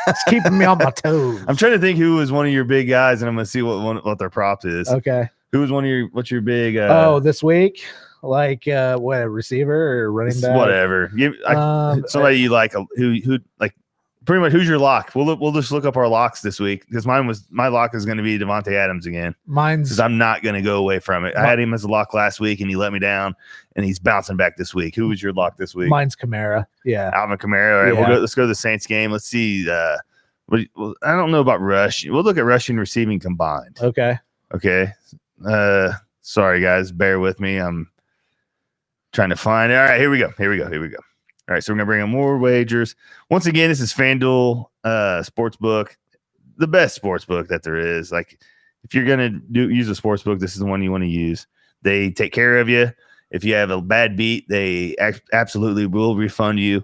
Speaker 2: it's keeping me on my toes.
Speaker 1: I'm trying to think who was one of your big guys, and I'm gonna see what their prop is.
Speaker 2: Okay,
Speaker 1: who was what's your big?
Speaker 2: This week, like what, a receiver or running back,
Speaker 1: whatever. Somebody you like who like. Pretty much, who's your lock? We'll just look up our locks this week because my lock is going to be Devontae Adams again.
Speaker 2: Because
Speaker 1: I'm not going to go away from it. I had him as a lock last week and he let me down, and he's bouncing back this week. Who was your lock this week?
Speaker 2: Mine's Kamara. Yeah,
Speaker 1: Alvin Kamara. All right, let's go to the Saints game. Let's see. I don't know about rush. We'll look at rushing, receiving combined.
Speaker 2: Okay.
Speaker 1: Sorry guys, bear with me. I'm trying to find it. All right, here we go. All right, so we're going to bring in more wagers. Once again, this is Fanduel Sportsbook, the best sportsbook that there is. Like, if you're going to use a sportsbook, this is the one you want to use. They take care of you. If you have a bad beat, they absolutely will refund you.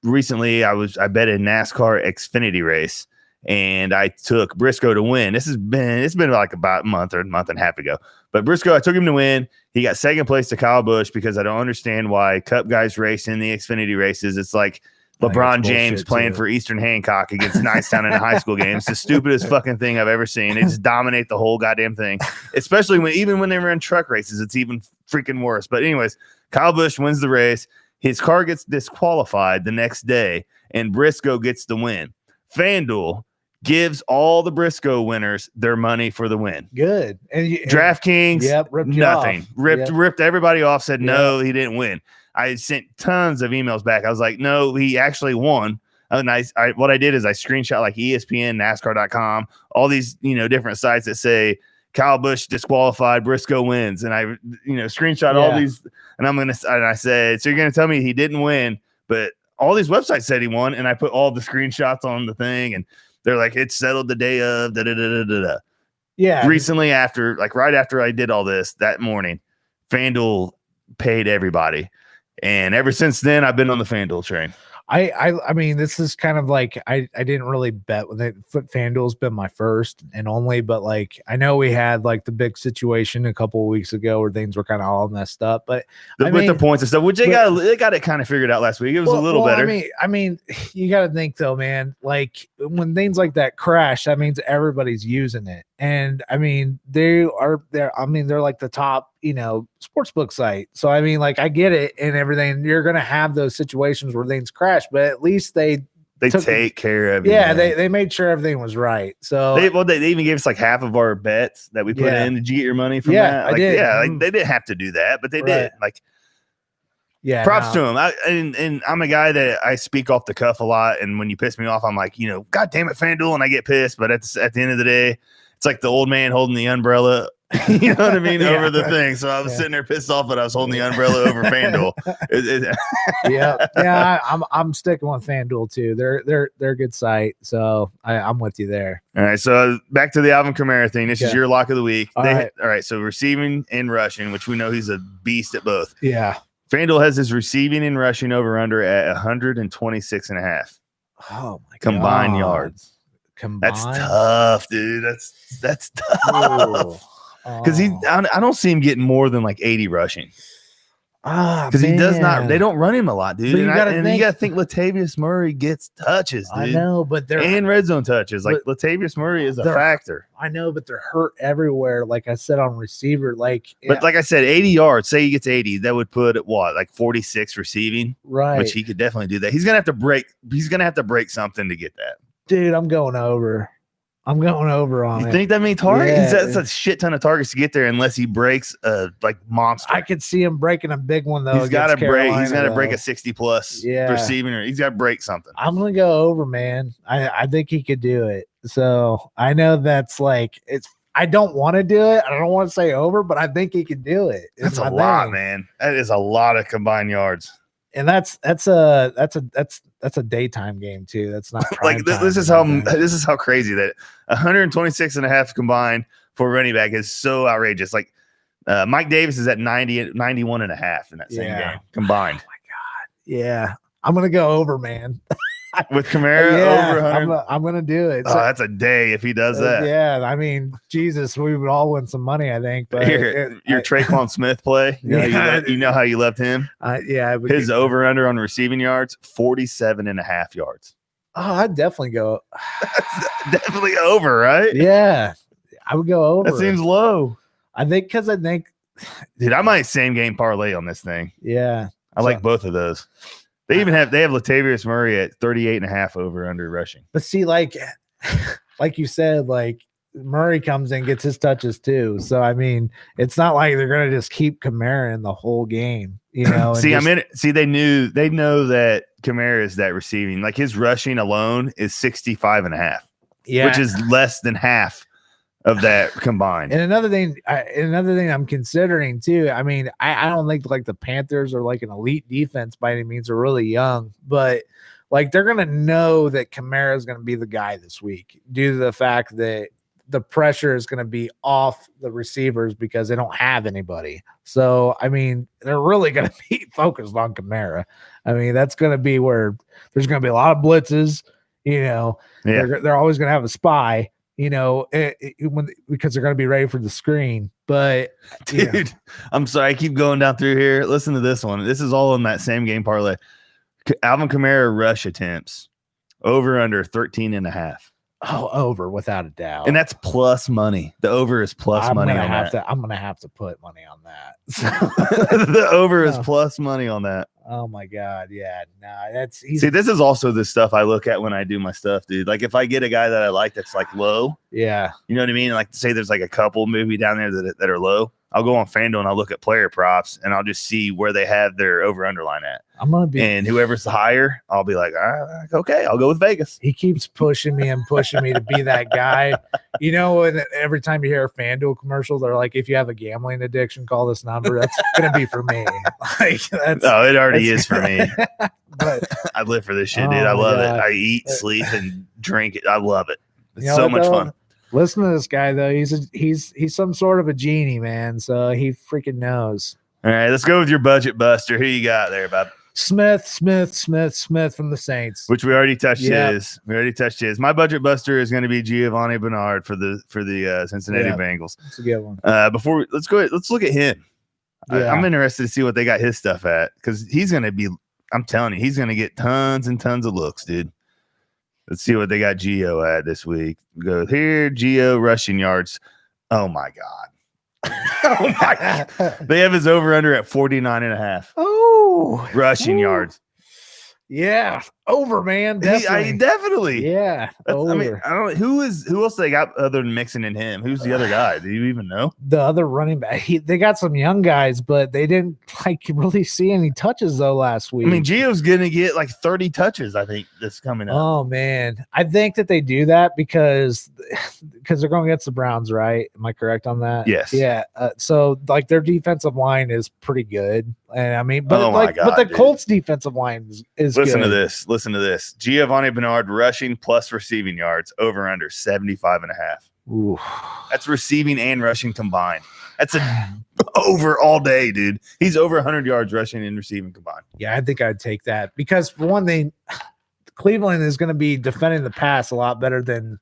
Speaker 1: Recently, I bet a NASCAR Xfinity race, and I took Briscoe to win. It's been like about a month and a half ago. But Briscoe, I took him to win. He got second place to Kyle Busch because I don't understand why Cup guys race in the Xfinity races. It's like LeBron James playing for Eastern Hancock against Nicetown in a high school game. It's the stupidest fucking thing I've ever seen. They just dominate the whole goddamn thing, especially when they run truck races. It's even freaking worse. But anyways, Kyle Busch wins the race. His car gets disqualified the next day, and Briscoe gets the win. FanDuel gives all the Briscoe winners their money for the win.
Speaker 2: Good. And
Speaker 1: DraftKings,
Speaker 2: ripped
Speaker 1: nothing. Ripped everybody off, said no,
Speaker 2: Yep.
Speaker 1: he didn't win. I sent tons of emails back. I was like, no, he actually won. And what I did is I screenshot like ESPN, NASCAR.com, all these, different sites that say Kyle Busch disqualified, Briscoe wins. And I, screenshot all these, and I said, so you're going to tell me he didn't win, but all these websites said he won. And I put all the screenshots on the thing, and they're like, it's settled the day of da-da-da-da-da-da.
Speaker 2: Yeah.
Speaker 1: Recently right after I did all this that morning, FanDuel paid everybody. And ever since then, I've been on the FanDuel train.
Speaker 2: I mean, this is kind of like I didn't really bet with it. FanDuel's been my first and only, but like I know we had like the big situation a couple of weeks ago where things were kind of all messed up. But
Speaker 1: with the points and stuff, which they got it kind of figured out last week. It was a little better.
Speaker 2: I mean, you got to think though, man. Like when things like that crash, that means everybody's using it, and I mean they're like the top sportsbook site. So I mean, like I get it and everything. You're gonna have those situations where things crash, but at least they
Speaker 1: take care of it.
Speaker 2: Yeah, they made sure everything was right. So
Speaker 1: they even gave us like half of our bets that we put in. Did you get your money from that?
Speaker 2: I did.
Speaker 1: Yeah, like they didn't have to do that, but they did. Like,
Speaker 2: yeah,
Speaker 1: props to them. And I'm a guy that I speak off the cuff a lot, and when you piss me off, I'm like, God damn it, FanDuel, and I get pissed. But at the end of the day, it's like the old man holding the umbrella. You know what I mean? Over the thing. So I was sitting there pissed off that I was holding the umbrella over FanDuel.
Speaker 2: Yeah. I'm sticking with FanDuel too. They're a good site. So I'm with you there.
Speaker 1: All right. So back to the Alvin Kamara thing. This is your lock of the week. All right. So receiving and rushing, which we know he's a beast at both.
Speaker 2: Yeah.
Speaker 1: FanDuel has his receiving and rushing over under at 126.5.
Speaker 2: Oh my
Speaker 1: combined yards.
Speaker 2: Combined.
Speaker 1: That's tough, dude. That's tough. because I don't see him getting more than like 80 rushing. Because he does not. They don't run him a lot, dude. And you got to think Latavius Murray gets touches, dude.
Speaker 2: I know, but
Speaker 1: and red zone touches. Like Latavius Murray is a factor.
Speaker 2: I know, but they're hurt everywhere. Like I said on receiver, like
Speaker 1: I said, 80 yards. Say he gets 80, that would put at what, like 46 receiving,
Speaker 2: right?
Speaker 1: Which he could definitely do that. He's gonna have to break. He's gonna have to break something to get that.
Speaker 2: Dude, I'm going over on it.
Speaker 1: You think that means targets? Yeah. That's a shit ton of targets to get there unless he breaks a like monster.
Speaker 2: I could see him breaking a big one though.
Speaker 1: He's got to break. He's got to break a 60+ receiving. He's got to break something.
Speaker 2: I'm gonna go over, man. I think he could do it. So I know that's like it's. I don't want to do it. I don't want to say over, but I think he could do it.
Speaker 1: That's a lot, man. That is a lot of combined yards.
Speaker 2: And that's a daytime game too. That's not
Speaker 1: like this is how crazy that 126.5 combined for running back is so outrageous. Like Mike Davis is at 91.5 in that same game combined.
Speaker 2: Oh my God. Yeah. I'm going to go over, man.
Speaker 1: With Kamara over 100.
Speaker 2: I'm going to do it.
Speaker 1: So, that's a day if he does that.
Speaker 2: Yeah. I mean, Jesus, we would all win some money, I think. But
Speaker 1: your Traquan Smith play, you know how you left him? His over-under on receiving yards, 47.5 yards.
Speaker 2: Oh, I'd definitely go.
Speaker 1: Definitely over, right?
Speaker 2: Yeah. I would go over.
Speaker 1: That seems low.
Speaker 2: Dude,
Speaker 1: I might same game parlay on this thing.
Speaker 2: Yeah.
Speaker 1: I like both of those. They have Latavius Murray at 38.5 over under rushing.
Speaker 2: But see, like you said, like Murray comes in, gets his touches too. So I mean, it's not like they're gonna just keep Kamara in the whole game, you know.
Speaker 1: They know that Kamara is that receiving. Like his rushing alone is 65.5. Yeah, which is less than half of that combined.
Speaker 2: And another thing I'm considering too, I mean, I don't think like the Panthers are like an elite defense by any means. They're really young, but like they're going to know that Kamara is going to be the guy this week due to the fact that the pressure is going to be off the receivers because they don't have anybody. So, I mean, they're really going to be focused on Kamara. I mean, that's going to be where there's going to be a lot of blitzes, you know, they're always going to have a spy. You know, because they're going to be ready for the screen. But,
Speaker 1: dude, I'm sorry. I keep going down through here. Listen to this one. This is all in that same game parlay. Alvin Kamara rush attempts over under 13.5.
Speaker 2: Oh, over without a doubt.
Speaker 1: And that's plus money. The over is plus money on that.
Speaker 2: I'm going to have to put money on that.
Speaker 1: The over is plus money on that.
Speaker 2: Oh my God. Yeah. No,
Speaker 1: see, this is also the stuff I look at when I do my stuff, dude. Like if I get a guy that I like that's like low,
Speaker 2: yeah,
Speaker 1: you know what I mean? Like say there's like a couple maybe down there that are low. I'll go on Fanduel and I'll look at player props and I'll just see where they have their over underline at. And whoever's higher, I'll be like, okay, I'll go with Vegas.
Speaker 2: He keeps pushing me to be that guy. You know, and every time you hear a Fanduel commercial, they're like, if you have a gambling addiction, call this number. That's gonna be for me. Like it
Speaker 1: already is for me.
Speaker 2: But
Speaker 1: I live for this shit, dude. I love it. I eat, sleep, and drink it. I love it. It's so much fun.
Speaker 2: Listen to this guy though. He's some sort of a genie, man. So he freaking knows.
Speaker 1: All right, let's go with your budget buster. Who you got there, Bob?
Speaker 2: Smith from the Saints.
Speaker 1: Which we already touched his. My budget buster is going to be Giovanni Bernard for the Cincinnati Bengals.
Speaker 2: That's a good one.
Speaker 1: Let's look at him. Yeah. I'm interested to see what they got his stuff at because he's going to be. I'm telling you, he's going to get tons and tons of looks, dude. Let's see what they got Geo at this week. Go here, Geo rushing yards. Oh my God. Oh my God. They have his over under at 49.5.
Speaker 2: Oh,
Speaker 1: rushing yards.
Speaker 2: Yeah, over, man.
Speaker 1: Definitely.
Speaker 2: Yeah, over.
Speaker 1: I mean, I don't. Who else they got other than Mixon and him? Who's the other guy? Do you even know?
Speaker 2: The other running back. They got some young guys, but they didn't really see any touches though last week.
Speaker 1: I mean, Gio's gonna get like 30 touches. I think this coming up.
Speaker 2: Oh man, I think that they do that because they're going against the Browns, right? Am I correct on that?
Speaker 1: Yes.
Speaker 2: Yeah. So like their defensive line is pretty good, and I mean, but the Colts defensive line is
Speaker 1: Listen
Speaker 2: good.
Speaker 1: to this. Giovanni Bernard rushing plus receiving yards over under 75.5.
Speaker 2: Ooh.
Speaker 1: That's receiving and rushing combined. That's over all day, dude. He's over 100 yards rushing and receiving combined.
Speaker 2: Yeah, I think I'd take that because for one thing, Cleveland is going to be defending the pass a lot better than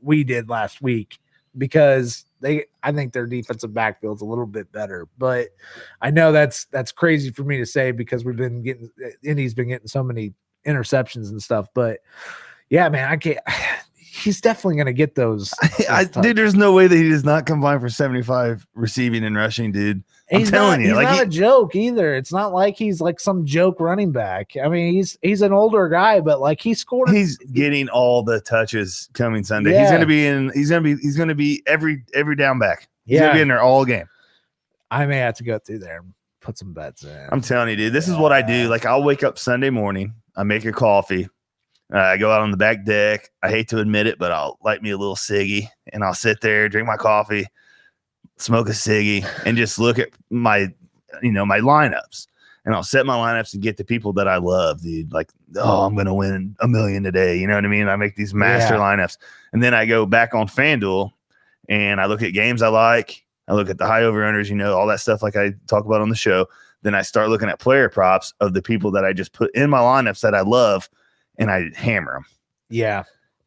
Speaker 2: we did last week. because I think their defensive backfield's a little bit better. But I know that's crazy for me to say because Indy's been getting so many interceptions and stuff. But yeah, man, I can't. He's definitely going to get those.
Speaker 1: Dude, there's no way that he does not combine for 75 receiving and rushing, dude. I'm telling you,
Speaker 2: he's not a joke either. It's not like he's like some joke running back. I mean, he's an older guy, but like he scored.
Speaker 1: He's getting all the touches coming Sunday. Yeah. He's going to be every down back. He's going to be in there all game.
Speaker 2: I may have to go through there and put some bets in.
Speaker 1: I'm telling you, dude, this is what I do. Like I'll wake up Sunday morning, I make a coffee. I go out on the back deck. I hate to admit it, but I'll light me a little ciggy and I'll sit there, drink my coffee, smoke a ciggy, and just look at my lineups. And I'll set my lineups and get the people that I love, dude. Like, I'm going to win $1 million today. You know what I mean? I make these master lineups. And then I go back on Fanduel and I look at games I like. I look at the high over-unders, all that stuff like I talk about on the show. Then I start looking at player props of the people that I just put in my lineups that I love. And I hammer them.
Speaker 2: Yeah.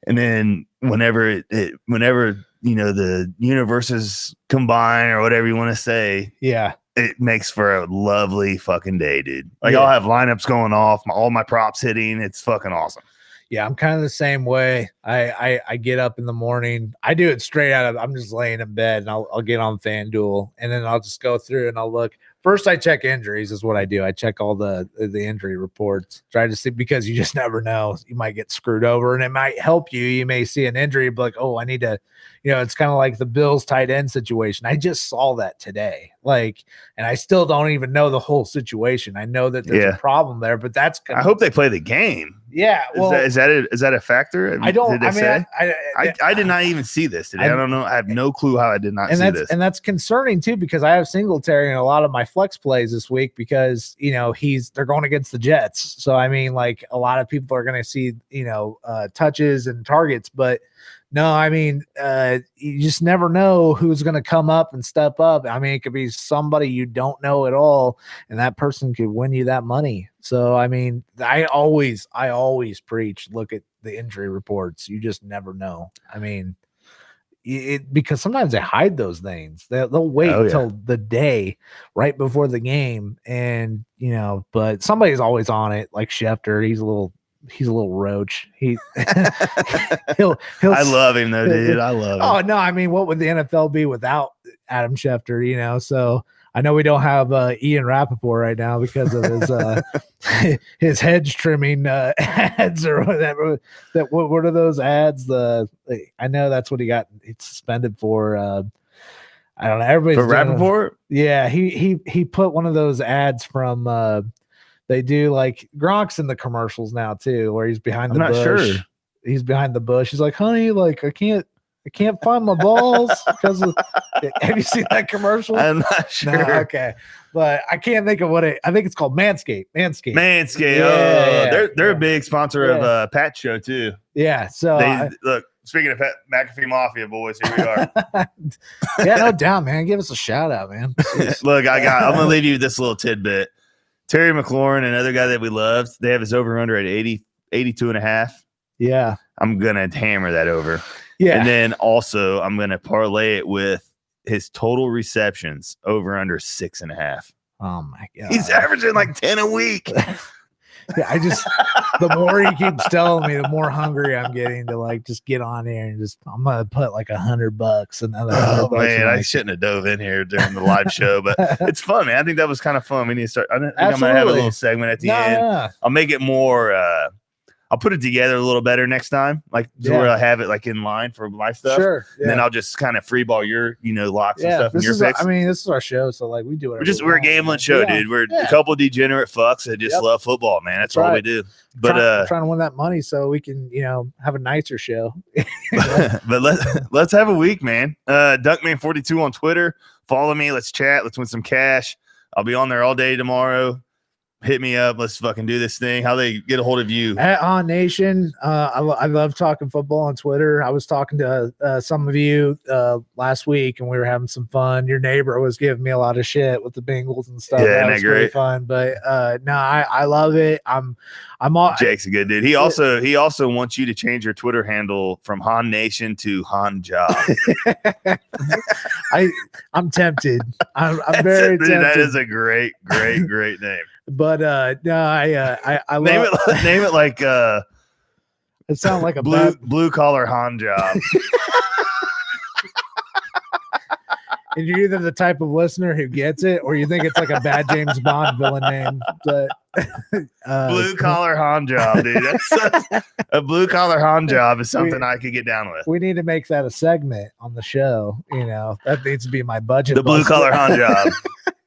Speaker 1: And then whenever the universes combine or whatever you want to say, it makes for a lovely fucking day, dude. Like I'll have lineups going off, all my props hitting. It's fucking awesome.
Speaker 2: Yeah, I'm kind of the same way. I get up in the morning. I do it straight out of. I'm just laying in bed and I'll get on FanDuel and then I'll just go through and I'll look. First, I check injuries is what I do. I check all the injury reports. Try to see because you just never know. You might get screwed over, and it might help you. You may see an injury, but like, oh, I need to. It's kind of like the Bills tight end situation. I just saw that today. Like, and I still don't even know the whole situation. I know that there's a problem there, but
Speaker 1: I hope they play the game.
Speaker 2: Yeah. Well,
Speaker 1: is that a factor?
Speaker 2: I don't.
Speaker 1: Did they say? I did not even see this today. I don't know. I have no clue how I did not see this.
Speaker 2: And that's concerning too because I have Singletary in a lot of my flex plays this week because they're going against the Jets. So I mean, like a lot of people are going to see touches and targets, but no, I mean you just never know who's going to come up and step up. I mean, it could be somebody you don't know at all, and that person could win you that money. So I mean, I always preach look at the injury reports. You just never know. I mean. Because sometimes they hide those things. They'll wait until the day right before the game, and but somebody's always on it. Like Schefter, he's a little roach. I
Speaker 1: love him though, dude. I love him.
Speaker 2: Oh no, I mean, what would the NFL be without Adam Schefter? So I know we don't have Ian Rappaport right now because of his his hedge trimming ads or whatever. What are those ads? I know that's what he got suspended for. I don't know. Everybody's
Speaker 1: for Rappaport.
Speaker 2: Yeah, he put one of those ads from. They do like Gronk's in the commercials now too, where he's behind the bush.
Speaker 1: I'm not sure.
Speaker 2: He's behind the bush. He's like, honey, like I can't find my balls because of. Have you seen that commercial?
Speaker 1: I'm not sure.
Speaker 2: No, okay, but I can't think of what I think it's called. Manscaped.
Speaker 1: Yeah, they're a big sponsor of Pat's show too.
Speaker 2: Yeah. So
Speaker 1: look. Speaking of McAfee Mafia boys, here we are.
Speaker 2: Yeah, no doubt, man. Give us a shout out, man.
Speaker 1: Look, I'm gonna leave you with this little tidbit. Terry McLaurin, another guy that we loved, they have his over under at 82.5.
Speaker 2: Yeah.
Speaker 1: I'm gonna hammer that over.
Speaker 2: Yeah.
Speaker 1: And then also I'm going to parlay it with his total receptions over under 6.5.
Speaker 2: Oh my God.
Speaker 1: He's averaging like 10 a week.
Speaker 2: Yeah, the more he keeps telling me, the more hungry I'm getting to like just get on here and I'm gonna put like $100 another.
Speaker 1: Oh man, I shouldn't have dove in here during the live show, but it's fun, man. I think that was kind of fun. We need to start. I think I'm gonna have a little segment at the end. Yeah. I'll make it more. I'll put it together a little better next time, like where I have it like in line for my stuff.
Speaker 2: Sure.
Speaker 1: Yeah. And then I'll just kind of free ball your, locks and stuff. This
Speaker 2: is our show, so like we do it.
Speaker 1: We're a gambling show, dude. We're a couple degenerate fucks that just love football, man. That's all we do. But
Speaker 2: trying to win that money so we can, have a nicer show.
Speaker 1: But let's have a week, man. Dunkman42 on Twitter. Follow me. Let's chat. Let's win some cash. I'll be on there all day tomorrow. hit me up. Let's fucking do this thing. How they get a hold of you?
Speaker 2: At On Nation. I love talking football on Twitter. I was talking to some of you last week, and we were having some fun. Your neighbor was giving me a lot of shit with the Bengals and stuff.
Speaker 1: Yeah,
Speaker 2: that was
Speaker 1: great?
Speaker 2: Really fun. But no, I love it. I'm all.
Speaker 1: Jake's a good dude. He also wants you to change your Twitter handle from Han Nation to Han Job.
Speaker 2: I'm tempted. I'm very tempted.
Speaker 1: That is a great name.
Speaker 2: But no, I
Speaker 1: name it like
Speaker 2: it sounds like a
Speaker 1: blue collar Han Job.
Speaker 2: And you're either the type of listener who gets it, or you think it's like a bad James Bond villain name. But
Speaker 1: blue collar Han Job, dude. That's a blue collar Han Job is something I could get down with.
Speaker 2: We need to make that a segment on the show. You know, that needs to be my budget.
Speaker 1: The blue collar Han Job.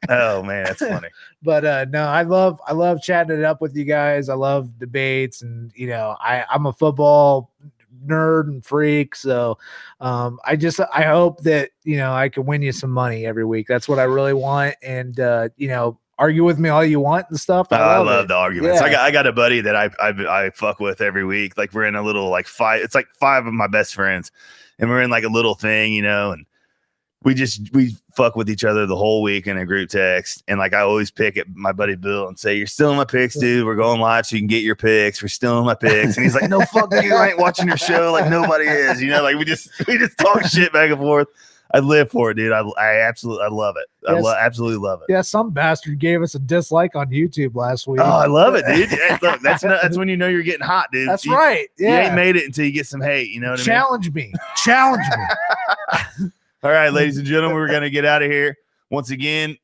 Speaker 1: Oh man, that's funny.
Speaker 2: But no, I love chatting it up with you guys. I love debates, and you know, I'm a football nerd and freak, so I hope that, you know, I can win you some money every week. That's what I really want. And you know, argue with me all you want and stuff.
Speaker 1: I love the arguments. Yeah. I got a buddy that I fuck with every week. Like we're in a little like fight. It's like 5 of my best friends, and we're in like a little thing, you know, and we fuck with each other the whole week in a group text. And like I always pick at my buddy Bill and say, "You're still in my picks, dude. We're going live so you can get your picks. We're still in my picks." And he's like, "No, fuck you. I ain't watching your show like nobody is." You know, like we just talk shit back and forth. I live for it, dude. I love it. Yes. Absolutely love it.
Speaker 2: Yeah, some bastard gave us a dislike on YouTube last week.
Speaker 1: Oh, I love it, dude. Look, that's when you know you're getting hot, dude.
Speaker 2: That's right. Yeah.
Speaker 1: You ain't made it until you get some hate. You know what
Speaker 2: Challenge
Speaker 1: I mean?
Speaker 2: Challenge me.
Speaker 1: All right, ladies and gentlemen, we're going to get out of here. Once again,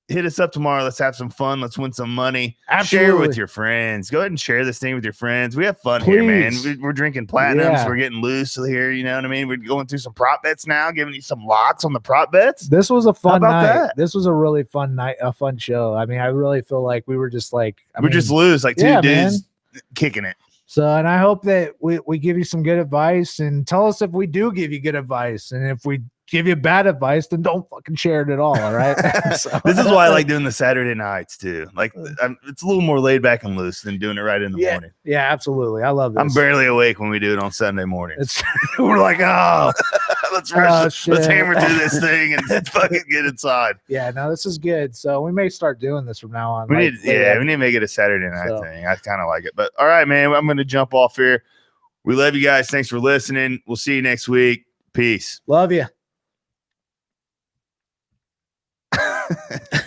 Speaker 1: hit us up tomorrow. Let's have some fun. Let's win some money.
Speaker 2: Absolutely.
Speaker 1: Share with your friends. Go ahead and share this thing with your friends. We have fun here, man. We're drinking platinums. Yeah. We're getting loose here. You know what I mean? We're going through some prop bets now, giving you some locks on the prop bets.
Speaker 2: This was a fun night. That? This was a really fun night, a fun show. I mean, I really feel like we were just like,
Speaker 1: we're just loose, like two dudes kicking it.
Speaker 2: So, and I hope that we give you some good advice, and tell us if we do give you good advice. And if we give you bad advice, then don't fucking share it at all. All right.
Speaker 1: So. This is why I like doing the Saturday nights too. Like it's a little more laid back and loose than doing it right in the morning.
Speaker 2: Yeah, absolutely. I love this.
Speaker 1: I'm barely awake when we do it on Sunday morning. We're like, let's hammer through this thing and fucking get inside.
Speaker 2: Yeah, no, this is good. So we may start doing this from now on.
Speaker 1: We need to make it a Saturday night thing. I kind of like it. But all right, man, I'm going to jump off here. We love you guys. Thanks for listening. We'll see you next week. Peace.
Speaker 2: Love you.